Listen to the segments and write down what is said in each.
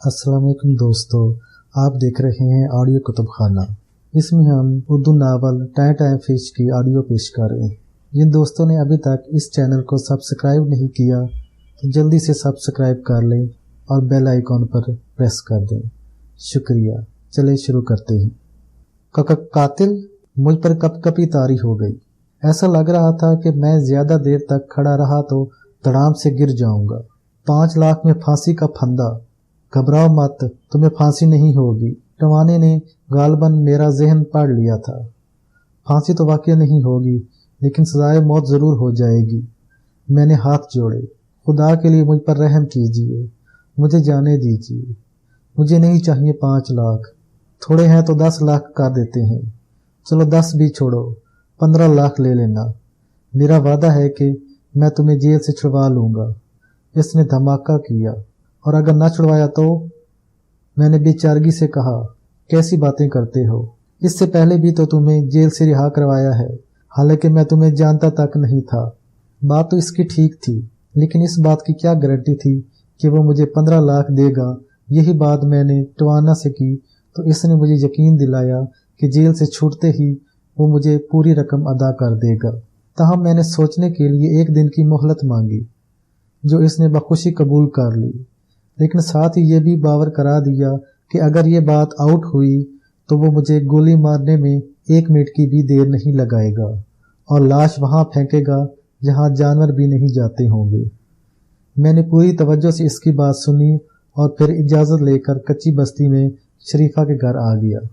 अस्सलाम वालेकुम दोस्तों, आप देख रहे हैं ऑडियो कुतुब खाना। इसमें हम Urdu novel time time fish की ऑडियो पेश कर रहे हैं। जिन दोस्तों ने अभी तक इस चैनल को सब्सक्राइब नहीं किया तो जल्दी से सब्सक्राइब कर लें और बेल आइकॉन पर प्रेस कर दें। शुक्रिया। चलिए शुरू करते हैं। कातिल मुझ पर कपकपी तारी हो गई। ऐसा लग रहा था कि मैं ज्यादा देर तक खड़ा रहा तो धड़ाम से गिर जाऊंगा। 5 लाख में फांसी का फंदा। घबराओ मत, तुम्हें फांसी नहीं होगी। टवाने ने गालबन मेरा जहन पढ़ लिया था। फांसी तो वाकई नहीं होगी, लेकिन सजाए मौत जरूर हो जाएगी। मैंने हाथ जोड़े। खुदा के लिए मुझ पर रहम कीजिए, मुझे जाने दीजिए। मुझे नहीं चाहिए 5 लाख, थोड़े हैं तो 10 लाख कर देते हैं। चलो 10 भी छोड़ो, 15 लाख ले लेना। मेरा वादा है कि मैं तुम्हें जेल से छुड़वा लूंगा। इसने धमाका किया। और अगर न छुड़वाया तो? मैंने बेचारगी से कहा, कैसी बातें करते हो? इससे पहले भी तो तुम्हें जेल से रिहा करवाया है, हालांकि मैं तुम्हें जानता तक नहीं था। बात तो इसकी ठीक थी, लेकिन इस बात की क्या गारंटी थी कि वो मुझे 15 लाख देगा। यही बात मैंने टवाना से की तो इसने मुझे यकीन दिलाया कि जेल से छूटते ही वो मुझे पूरी रकम अदा कर देगा। तहम मैंने सोचने के लिए 1 दिन की मोहलत मांगी, जो इसने बखुशी कबूल कर ली। लेकिन साथ ही ये भी बावर करा दिया कि अगर ये बात आउट हुई तो वो मुझे गोली मारने में 1 मिनट की भी देर नहीं लगाएगा और लाश वहां फेंकेगा जहां जानवर भी नहीं जाते होंगे। मैंने पूरी तवज्जो से इसकी बात सुनी और फिर इजाजत लेकर कच्ची बस्ती में शरीफा के घर आ गया।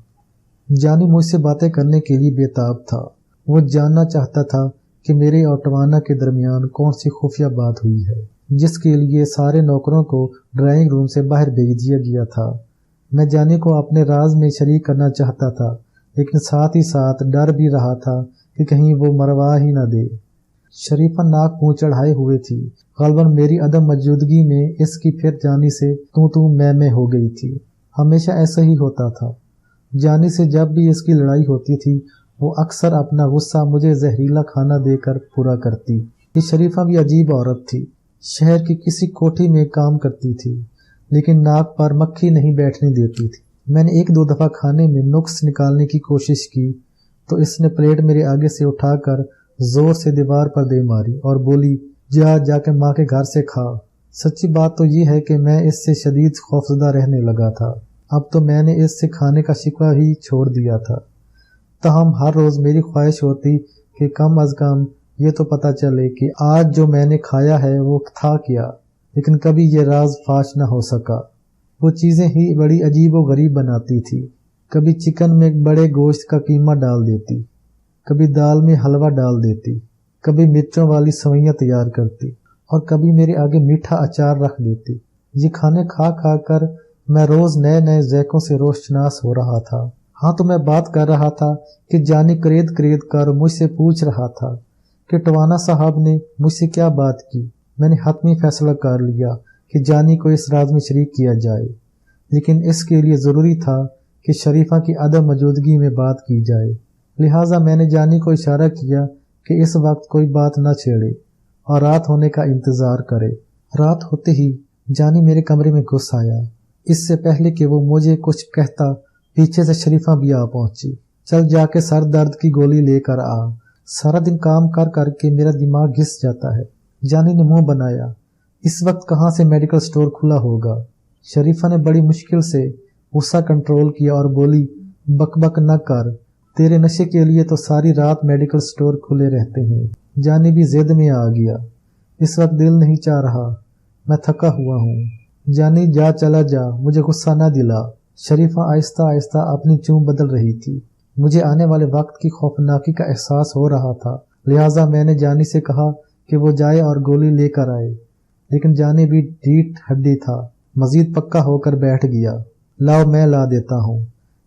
जानी मुझसे बातें करने के लिए बेताब था। वो जानना चाहता था कि मेरे और टवाना के दरमियान कौन सी खुफिया बात हुई है, जिसके लिए सारे नौकरों को ड्राइंग रूम से बाहर भेज दिया गया था। मैं जानी को अपने राज में शरीक करना चाहता था, लेकिन साथ ही साथ डर भी रहा था कि कहीं वो मरवा ही न दे। शरीफा नाक मुंह चढ़ाए हुए थी। गलबन मेरी अदम मौजूदगी में इसकी फिर जानी से तू मैं हो गई थी। हमेशा ऐसा ही होता था। जानी से जब भी इसकी लड़ाई होती थी वो अक्सर अपना गुस्सा मुझे जहरीला खाना देकर पूरा करती। ये शरीफा भी अजीब औरत थी। शहर की किसी कोठी में काम करती थी, लेकिन नाक पर मक्खी नहीं बैठने देती थी। मैंने 1-2 दफा खाने में नुक्स निकालने की कोशिश की तो इसने प्लेट मेरे आगे से उठाकर जोर से दीवार पर दे मारी और बोली, जाके माँ के घर से खा। सच्ची बात तो ये है कि मैं इससे शदीद खौफजदा रहने लगा था। अब तो मैंने इससे खाने का शिकवा ही छोड़ दिया था। तहम हर रोज मेरी ख्वाहिश होती कि कम अज कम ये तो पता चले कि आज जो मैंने खाया है वो था क्या, लेकिन कभी ये राज फाश न हो सका। वो चीजें ही बड़ी अजीब व गरीब बनाती थी। कभी चिकन में बड़े गोश्त का कीमा डाल देती, कभी दाल में हलवा डाल देती, कभी मिर्चों वाली सवैयां तैयार करती और कभी मेरे आगे मीठा अचार रख देती। ये खाने खा खा कर मैं रोज नए नए ज़ैकों से रोशनास हो रहा था। हाँ, तो मैं बात कर रहा था कि जानी करेद करेद कर मुझसे पूछ रहा था कि टवाना साहब ने मुझसे क्या बात की। मैंने हतमी फैसला कर लिया कि जानी को इस राज में शरीक किया जाए, लेकिन इसके लिए जरूरी था कि शरीफा की अदम मौजूदगी में बात की जाए। लिहाजा मैंने जानी को इशारा किया कि इस वक्त कोई बात न छेड़े और रात होने का इंतजार करे। रात होते ही जानी मेरे कमरे में घुस आया। इससे पहले कि वो मुझे कुछ कहता पीछे से शरीफा भी आ पहुंची। चल जाके सर दर्द की गोली लेकर आ, सारा दिन काम कर करके मेरा दिमाग घिस जाता है। जानी ने मुंह बनाया। इस वक्त कहाँ से मेडिकल स्टोर खुला होगा? शरीफा ने बड़ी मुश्किल से गुस्सा कंट्रोल किया और बोली, बकबक न कर, तेरे नशे के लिए तो सारी रात मेडिकल स्टोर खुले रहते हैं। जानी भी जिद में आ गया। इस वक्त दिल नहीं चाह रहा, मैं थका हुआ हूँ। जानी जा, चला जा, मुझे गुस्सा न दिला। शरीफा आहिस्ता आहिस्ता अपनी चूम बदल रही थी। मुझे आने वाले वक्त की खौफनाकी का एहसास हो रहा था। लिहाजा मैंने जानी से कहा कि वो जाए और गोली लेकर आए, लेकिन जानी भी ढीठ हड्डी था। मजीद पक्का होकर बैठ गया। लाओ मैं ला देता हूँ।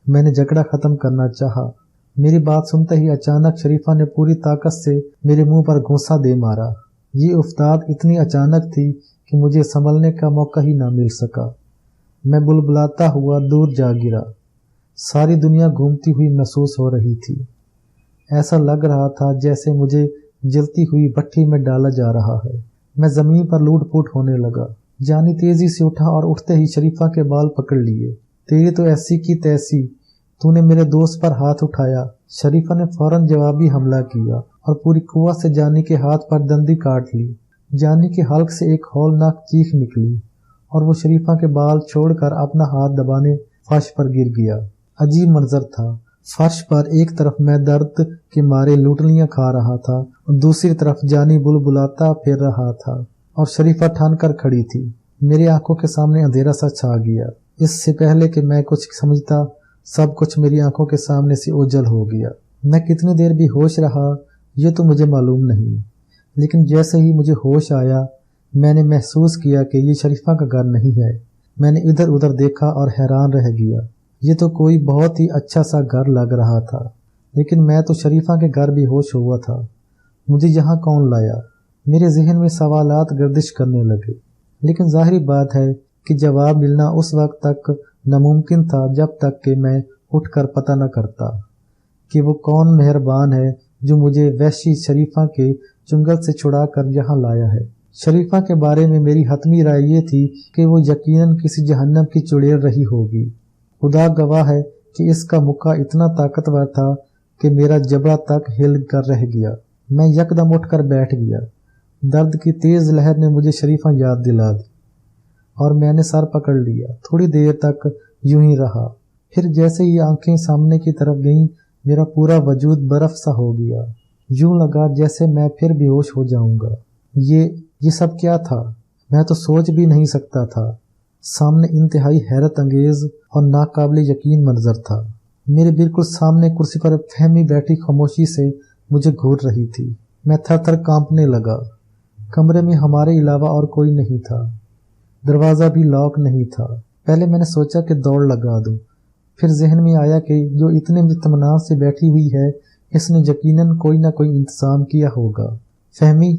मैंने झगड़ा खत्म करना चाहा। मेरी बात सुनते ही अचानक शरीफा ने पूरी ताकत से मेरे मुंह पर घूंसा दे मारा। ये उफ्ताद इतनी अचानक थी कि मुझे संभलने का मौका ही ना मिल सका। मैं बुलबुलाता हुआ दूर जा गिरा। सारी दुनिया घूमती हुई महसूस हो रही थी। ऐसा लग रहा था जैसे मुझे जलती हुई भट्टी में डाला जा रहा है। मैं जमीन पर लूट फूट होने लगा। जानी तेजी से उठा और उठते ही शरीफा के बाल पकड़ लिए। तेरी तो ऐसी की तैसी, तूने मेरे दोस्त पर हाथ उठाया। शरीफा ने फौरन जवाबी हमला किया और पूरी कुव्वत से जानी के हाथ पर दंडी काट ली। जानी के हल्क से एक हौलनाक चीख निकली और वो शरीफा के बाल छोड़कर अपना हाथ दबाने फर्श पर गिर गया। अजीब मंजर था। फर्श पर एक तरफ मैं दर्द के मारे लुटलियां खा रहा था और दूसरी तरफ जानी बुलबुलाता फिर रहा था और शरीफा ठान कर खड़ी थी। मेरी आंखों के सामने अंधेरा सा छा गया। इससे पहले कि मैं कुछ समझता, सब कुछ मेरी आंखों के सामने से ओझल हो गया। मैं कितनी देर भी होश रहा ये तो मुझे मालूम नहीं, लेकिन जैसे ही मुझे होश आया मैंने महसूस किया कि ये शरीफा का घर नहीं है। मैंने इधर उधर देखा और हैरान रह गया। ये तो कोई बहुत ही अच्छा सा घर लग रहा था, लेकिन मैं तो शरीफा के घर बेहोश हुआ था। मुझे यहाँ कौन लाया? मेरे जहन में सवालात गर्दिश करने लगे, लेकिन जाहिर बात है कि जवाब मिलना उस वक्त तक नामुमकिन था जब तक कि मैं उठकर पता न करता कि वो कौन मेहरबान है जो मुझे वैशी शरीफा के चुंगल से छुड़ा कर यहाँ लाया है। शरीफा के बारे में मेरी हतमी राय ये थी कि वो यकीनन किसी जहन्नम की चुड़ैल रही होगी। खुदा गवाह है कि इसका मुक्का इतना ताकतवर था कि मेरा जबड़ा तक हिल कर रह गया। मैं यकदम उठकर बैठ गया। दर्द की तेज लहर ने मुझे शरीफा याद दिला दी और मैंने सर पकड़ लिया। थोड़ी देर तक यूं ही रहा। फिर जैसे ही आंखें सामने की तरफ गईं, मेरा पूरा वजूद बर्फ सा हो गया। यूं लगा जैसे मैं फिर बेहोश हो जाऊंगा। ये सब क्या था? मैं तो सोच भी नहीं सकता था। सामने इंतहाई हैरत अंगेज और नाकाबिले यकीन मंजर था। मेरे बिल्कुल सामने कुर्सी पर फहमी बैठी खामोशी से मुझे घूर रही थी। मैं थर थर कांपने लगा। कमरे में हमारे अलावा और कोई नहीं था। दरवाज़ा भी लॉक नहीं था। पहले मैंने सोचा कि दौड़ लगा दूं, फिर जहन में आया कि जो इतने इत्मीनान से बैठी हुई है इसने यकीनन कोई ना कोई इंतजाम किया होगा। फहमी,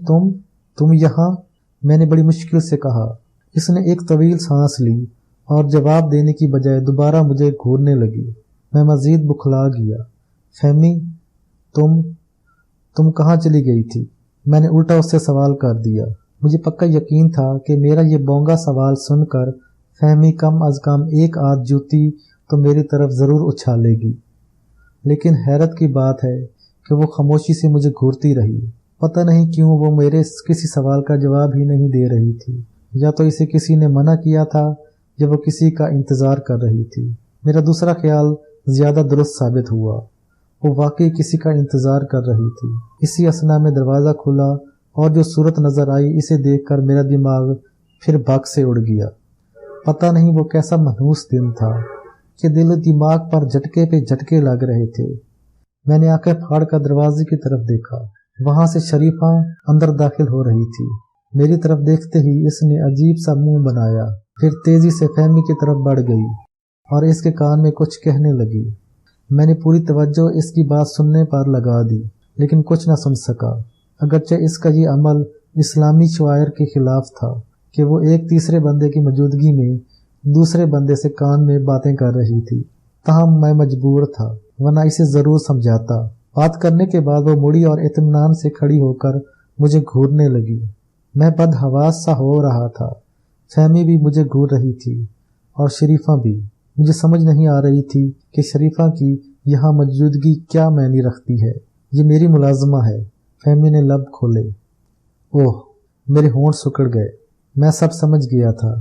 तुम यहाँ? मैंने बड़ी मुश्किल से कहा। इसने एक तवील सांस ली और जवाब देने की बजाय दोबारा मुझे घूरने लगी। मैं मजीद बुखला गया। फहमी, तुम कहाँ चली गई थी? मैंने उल्टा उससे सवाल कर दिया। मुझे पक्का यकीन था कि मेरा ये बोंगा सवाल सुनकर फहमी कम अज कम एक आध जूती तो मेरी तरफ जरूर उछालेगी, लेकिन हैरत की बात है कि वो खामोशी से मुझे घूरती रही। पता नहीं क्यों वो मेरे किसी सवाल का जवाब ही नहीं दे रही थी। या तो इसे किसी ने मना किया था या वो किसी का इंतजार कर रही थी। मेरा दूसरा ख्याल ज्यादा दुरुस्त साबित हुआ। वो वाकई किसी का इंतजार कर रही थी। इसी असना में दरवाज़ा खुला और जो सूरत नजर आई इसे देखकर मेरा दिमाग फिर भाग से उड़ गया। पता नहीं वो कैसा मनहूस दिन था कि दिल दिमाग पर झटके पे झटके लग रहे थे। मैंने आंखें फाड़ कर दरवाजे की तरफ देखा। वहां से शरीफा अंदर दाखिल हो रही थी। मेरी तरफ देखते ही इसने अजीब सा मुंह बनाया, फिर तेजी से फहमी की तरफ बढ़ गई और इसके कान में कुछ कहने लगी। मैंने पूरी तवज्जो इसकी बात सुनने पर लगा दी, लेकिन कुछ न सुन सका। अगरचे इसका ये अमल इस्लामी शआयर के खिलाफ था कि वो एक तीसरे बंदे की मौजूदगी में दूसरे बंदे से कान में बातें कर रही थी। ताहम मैं मजबूर था, वरना इसे जरूर समझाता। बात करने के बाद वो मुड़ी और इत्मीनान से खड़ी होकर मुझे घूरने लगी। मैं बदहवास सा हो रहा था। फहमी भी मुझे घूर रही थी और शरीफा भी। मुझे समझ नहीं आ रही थी कि शरीफा की यहाँ मौजूदगी क्या मायने रखती है। ये मेरी मुलाजमा है। फहमी ने लब खोले। ओह, मेरे होंठ सिकुड़ गए। मैं सब समझ गया था।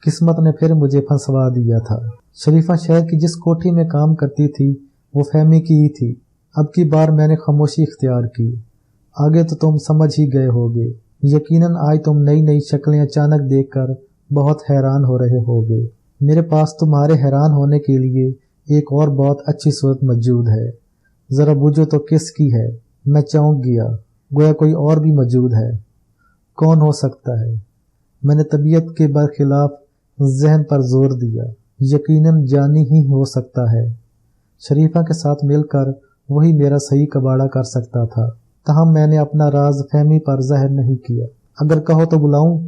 किस्मत ने फिर मुझे फंसवा दिया था। शरीफा शहर की जिस कोठी में काम करती थी वो फहमी की ही थी। अब की बार मैंने खामोशी इख्तियार की। आगे तो तुम समझ ही गए होगे। यकीनन आज तुम नई नई शक्लें अचानक देखकर बहुत हैरान हो रहे होगे। मेरे पास तुम्हारे हैरान होने के लिए एक और बहुत अच्छी सूरत मौजूद है। जरा बूझो तो किसकी है? मैं चौंक गया, गोया कोई और भी मौजूद है। कौन हो सकता है? मैंने तबीयत के बरखिलाफ जहन पर जोर दिया। यकीनन जानी ही हो सकता है। शरीफा के साथ मिलकर वही मेरा सही कबाड़ा कर सकता था। तहम मैंने अपना राज फहमी पर जाहिर नहीं किया। अगर कहो तो बुलाऊं?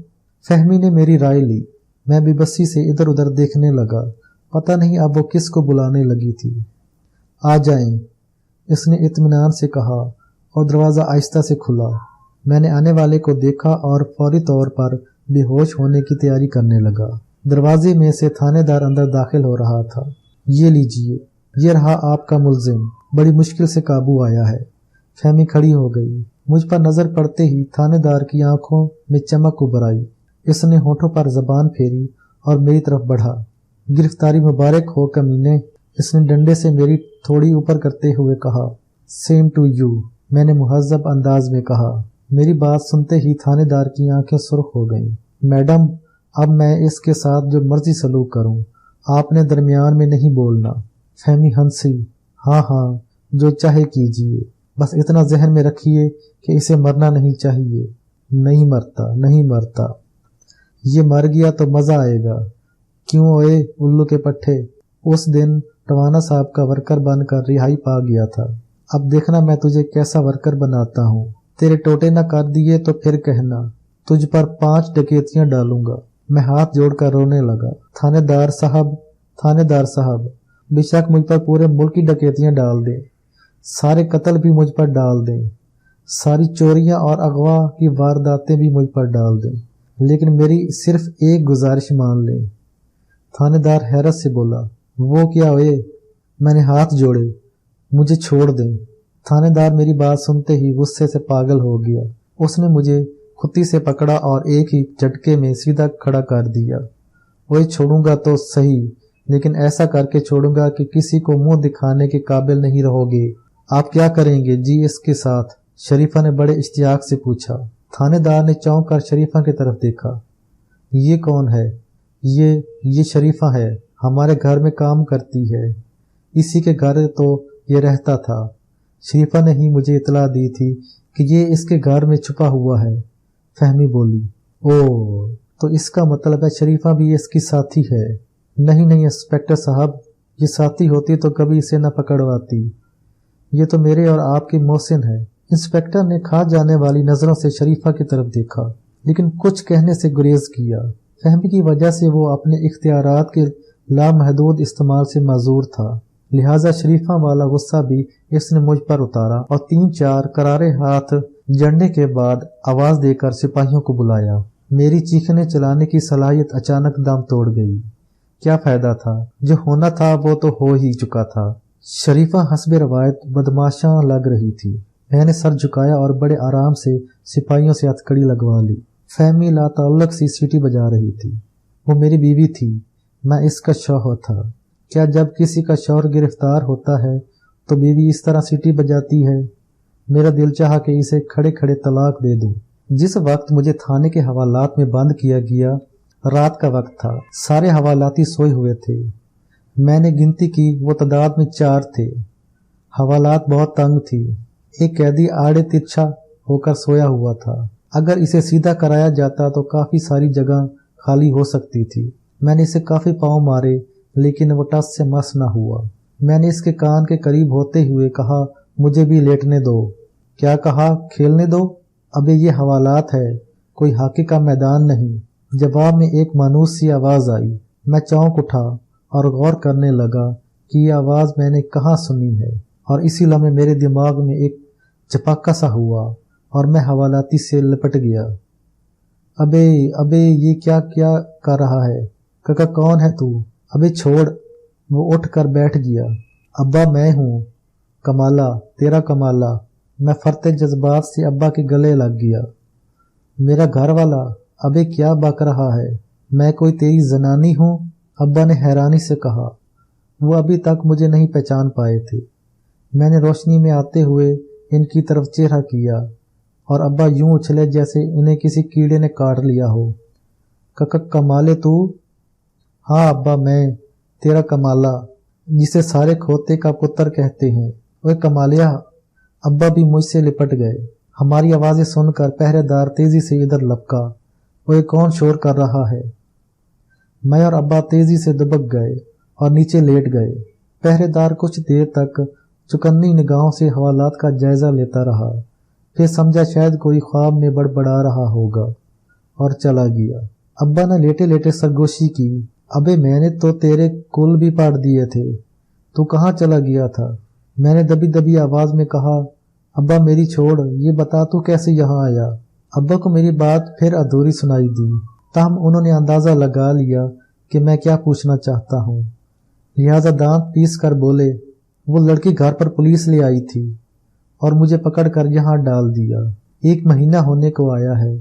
फहमी ने मेरी राय ली। मैं बेबसी से इधर उधर देखने लगा। पता नहीं अब वो किसको बुलाने लगी थी। आ जाएं, इसने इत्मीनान से कहा और दरवाज़ा आहिस्ता से खुला। मैंने आने वाले को देखा और फौरी तौर पर बेहोश होने की तैयारी करने लगा। दरवाजे में से थानेदार अंदर दाखिल हो रहा था। ये लीजिए, ये रहा आपका मुल्जिम, बड़ी मुश्किल से काबू आया है। फहमी खड़ी हो गई। मुझ पर नजर पड़ते ही थानेदार की आंखों में चमक उभर आई। इसने होठों पर जबान फेरी और मेरी तरफ बढ़ा। गिरफ्तारी मुबारक हो कमीने, इसने डंडे से मेरी थोड़ी ऊपर करते हुए कहा। सेम टू यू, मैंने मुहज्जब अंदाज में कहा। मेरी बात सुनते ही थानेदार की आंखें सुर्ख हो गईं। मैडम, अब मैं इसके साथ जो मर्जी सलूक करूं, आपने दरमियान में नहीं बोलना। फहमी हंसी। हाँ हाँ, जो चाहे कीजिए, बस इतना जहन में रखिए कि इसे मरना नहीं चाहिए। नहीं मरता, नहीं मरता। ये मर गया तो मजा आएगा। क्यों ओए उल्लू के पट्टे, उस दिन रवाना साहब का वर्कर बनकर रिहाई पा गया था। अब देखना मैं तुझे कैसा वर्कर बनाता हूँ। तेरे टोटे न कर दिए तो फिर कहना, तुझ पर 5 डकैतियां डालूंगा। मैं हाथ जोड़कर रोने लगा। थानेदार साहब, बेशक मुझ पर पूरे मुल्क की डकैतियां डाल दें, सारे कत्ल भी मुझ पर डाल दें, सारी चोरियां और अगवा की वारदातें भी मुझ पर डाल दें, लेकिन मेरी सिर्फ एक गुजारिश मान लें। थानेदार हैरत से बोला, वो क्या हुए? मैंने हाथ जोड़े, मुझे छोड़ दें। थानेदार मेरी बात सुनते ही गुस्से से पागल हो गया। उसने मुझे खुत्ती से पकड़ा और एक ही झटके में सीधा खड़ा कर दिया। वही छोड़ूंगा तो सही, लेकिन ऐसा करके छोड़ूंगा कि किसी को मुंह दिखाने के काबिल नहीं रहोगे। आप क्या करेंगे जी इसके साथ? शरीफा ने बड़े इश्तियाक से पूछा। थानेदार ने चौंक कर शरीफा की तरफ देखा। ये कौन है? ये शरीफा है, हमारे घर में काम करती है। इसी के घर तो ये रहता था। शरीफा ने ही मुझे इतला दी थी कि ये इसके घर में छुपा हुआ है। फहमी बोली, ओ, तो इसका मतलब है शरीफा भी इसकी साथी है। नहीं इंस्पेक्टर साहब, ये साथी होती तो कभी इसे न पकड़वाती। ये तो मेरे और आपकी मोहसिन है। इंस्पेक्टर ने खा जाने वाली नजरों से शरीफा की तरफ देखा, लेकिन कुछ कहने से गुरेज किया। फहमी की वजह से वो अपने इख्तियारात के लामहदूद इस्तेमाल से माजूर था, लिहाजा शरीफा वाला गुस्सा भी इसने मुझ पर उतारा और 3-4 करारे हाथ जड़ने के बाद आवाज देकर सिपाहियों को बुलाया। मेरी चीखने चलाने की सलाहियत अचानक दम तोड़ गई। क्या फायदा था? जो होना था वो तो हो ही चुका था। शरीफा हस्बे रवायत बदमाशा लग रही थी। मैंने सर झुकाया और बड़े आराम से सिपाहियों से हथकड़ी लगवा ली। फहमी लाताल्लुक सी सीटी बजा रही थी। वो मेरी बीवी थी, मैं इसका शौहर था। क्या जब किसी का शौहर गिरफ्तार होता है तो बीवी इस तरह सीटी बजाती है? मेरा दिल चाहा कि इसे खड़े खड़े तलाक दे दूं। जिस वक्त मुझे थाने के हवालात में बंद किया गया, रात का वक्त था। सारे हवालाती सोए हुए थे। मैंने गिनती की, वो तादाद में 4 थे। हवालात बहुत तंग थी। एक कैदी आड़े तिरछा होकर सोया हुआ था। अगर इसे सीधा कराया जाता तो काफी सारी जगह खाली हो सकती थी। मैंने इसे काफी पांव मारे, लेकिन वो टस से मस न हुआ। मैंने इसके कान के करीब होते हुए कहा, मुझे भी लेटने दो। क्या कहा? खेलने दो? अबे ये हवालात है, कोई हाकी का मैदान नहीं। जवाब में एक मानूस सी आवाज आई। मैं चौंक उठा और गौर करने लगा कि ये आवाज मैंने कहाँ सुनी है, और इसी लम्हे मेरे दिमाग में एक झपक्का सा हुआ और मैं हवालाती से लिपट गया। अबे ये क्या कर रहा है? काका कौन है तू? अबे छोड़। वो उठ कर बैठ गया। अब्बा मैं हूँ, कमाला, तेरा कमाला। मैं फरते जज्बात से अब्बा के गले लग गया। मेरा घर वाला? अबे क्या बक रहा है? मैं कोई तेरी जनानी हूँ? अब्बा ने हैरानी से कहा। वो अभी तक मुझे नहीं पहचान पाए थे। मैंने रोशनी में आते हुए इनकी तरफ चेहरा किया और अब्बा यूं उछले जैसे इन्हें किसी कीड़े ने काट लिया हो। काका कमाले तू? हाँ अब्बा, मैं तेरा कमाला, जिसे सारे खोते का पुत्र कहते हैं। ओए कमालिया। अब्बा भी मुझसे लिपट गए। हमारी आवाजें सुनकर पहरेदार तेजी से इधर लपका। ओए कौन शोर कर रहा है? मैं और अब्बा तेजी से दुबक गए और नीचे लेट गए। पहरेदार कुछ देर तक चुकन्नी निगाहों से हवालात का जायजा लेता रहा, फिर समझा शायद कोई ख्वाब में बड़बड़ा रहा होगा और चला गया। अब्बा ने लेटे लेटे सरगोशी की। अबे मैंने तो तेरे कुल भी पाड़ दिए थे, तू कहाँ चला गया था? मैंने दबी दबी आवाज में कहा। अब्बा मेरी छोड़, ये बता तू कैसे यहाँ आया? अब्बा को मेरी बात फिर अधूरी सुनाई दी। तहम उन्होंने अंदाज़ा लगा लिया कि मैं क्या पूछना चाहता हूँ, लिहाजा दांत पीस कर बोले, वो लड़की घर पर पुलिस ले आई थी और मुझे पकड़कर यहाँ डाल दिया। 1 महीना होने को आया है,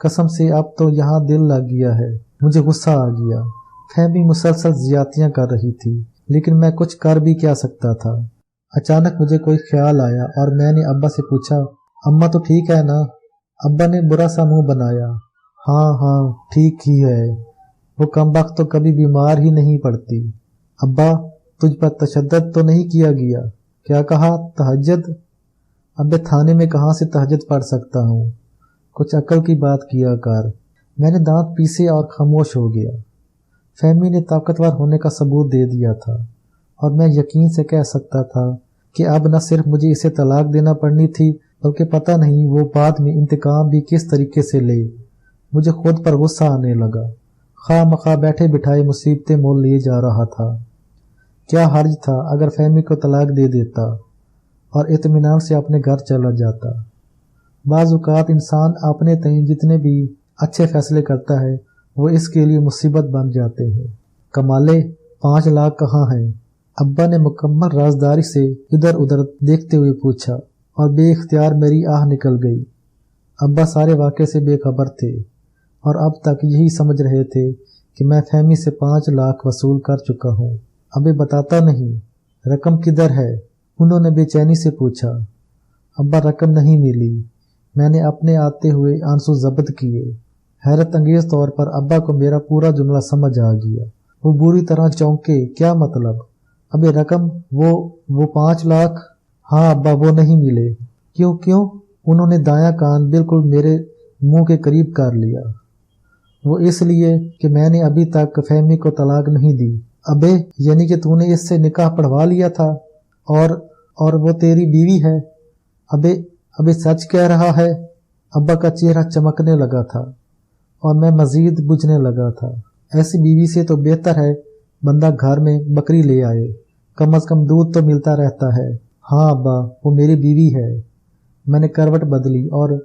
कसम से अब तो यहाँ दिल लग गया है। मुझे गुस्सा आ गया। फहमी मुसलसल ज्यादतियाँ कर रही थी, लेकिन मैं कुछ कर भी क्या सकता था। अचानक मुझे कोई ख्याल आया और मैंने अब्बा से पूछा, अम्मा तो ठीक है ना? अब्बा ने बुरा सा मुंह बनाया। हाँ हाँ ठीक ही है, वो कमबख्त तो कभी बीमार ही नहीं पड़ती। अब्बा तुझ पर तशद्दुद तो नहीं किया गया? क्या कहा? तहज्जुद? अबे थाने में कहाँ से तहज्जुद पढ़ सकता हूँ, कुछ अक्ल की बात किया कर। मैंने दांत पीसे और खामोश हो गया। फहमी ने ताकतवर होने का सबूत दे दिया था और मैं यकीन से कह सकता था कि अब न सिर्फ मुझे इसे तलाक देना पड़नी थी, बल्कि पता नहीं वो बाद में इंतकाम भी किस तरीके से ले। मुझे खुद पर गुस्सा आने लगा। खा मखा बैठे बिठाए मुसीबतें मोल लिए जा रहा था। क्या हर्ज था अगर फहमी को तलाक दे देता और इत्मीनान से अपने घर चला जाता। बाज़ औक़ात इंसान अपने तय जितने भी अच्छे फैसले करता है वो इसके लिए मुसीबत बन जाते हैं। कमाले 5 लाख कहाँ हैं? अब्बा ने मुकम्मल राजदारी से इधर उधर देखते हुए पूछा और बेइख्तियार मेरी आह निकल गई। अब्बा सारे वाक़े से बेखबर थे और अब तक यही समझ रहे थे कि मैं फहमी से 5 लाख वसूल कर चुका हूँ। अबे बताता नहीं, रकम किधर है? उन्होंने बेचैनी से पूछा। अब्बा रकम नहीं मिली। मैंने अपने आते हुए आंसू जब्त किए। हैरत अंगेज तौर पर अब्बा को मेरा पूरा जुमला समझ आ गया। वो बुरी तरह चौंके। क्या मतलब? अबे रकम वो 5 लाख? हाँ अब्बा वो नहीं मिले। क्यों? उन्होंने दायां कान बिल्कुल मेरे मुंह के करीब कर लिया। वो इसलिए कि मैंने अभी तक फहमी को तलाक नहीं दी। अबे यानी कि तूने इससे निकाह पढ़वा लिया था और वो तेरी बीवी है? अबे सच कह रहा है? अब्बा का चेहरा चमकने लगा था और मैं मजीद बुझने लगा था। ऐसी बीवी से तो बेहतर है बंदा घर में बकरी ले आए, कम अज कम दूध तो मिलता रहता है। हाँ अब्बा वो मेरी बीवी है। मैंने करवट बदली और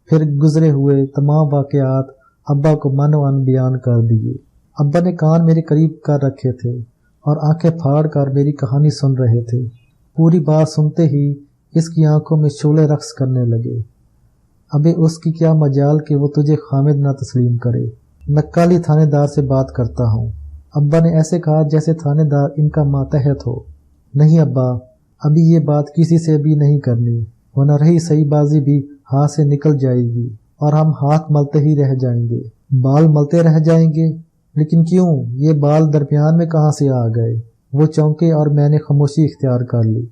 फिर गुजरे हुए तमाम वाक़यात अब्बा को मनोअन बयान कर दिए। अब्बा ने कान मेरे करीब कर रखे थे और आंखें फाड़ कर मेरी कहानी सुन रहे थे। पूरी बात सुनते ही इसकी आंखों में शोले रक्स करने लगे। अबे उसकी क्या मजाल कि वो तुझे खामिद ना तस्लीम करे। मैं कल ही थानेदार से बात करता हूँ। अब्बा ने ऐसे कहा जैसे थानेदार इनका मातहत हो। नहीं अब्बा, अभी ये बात किसी से भी नहीं करनी, वरना रही सही बाजी भी हाथ से निकल जाएगी और हम हाथ मलते ही रह जाएंगे। बाल मलते रह जाएंगे? लेकिन क्यों? ये बाल दरमियान में कहाँ से आ गए? वो चौंके और मैंने खामोशी इख्तियार कर ली।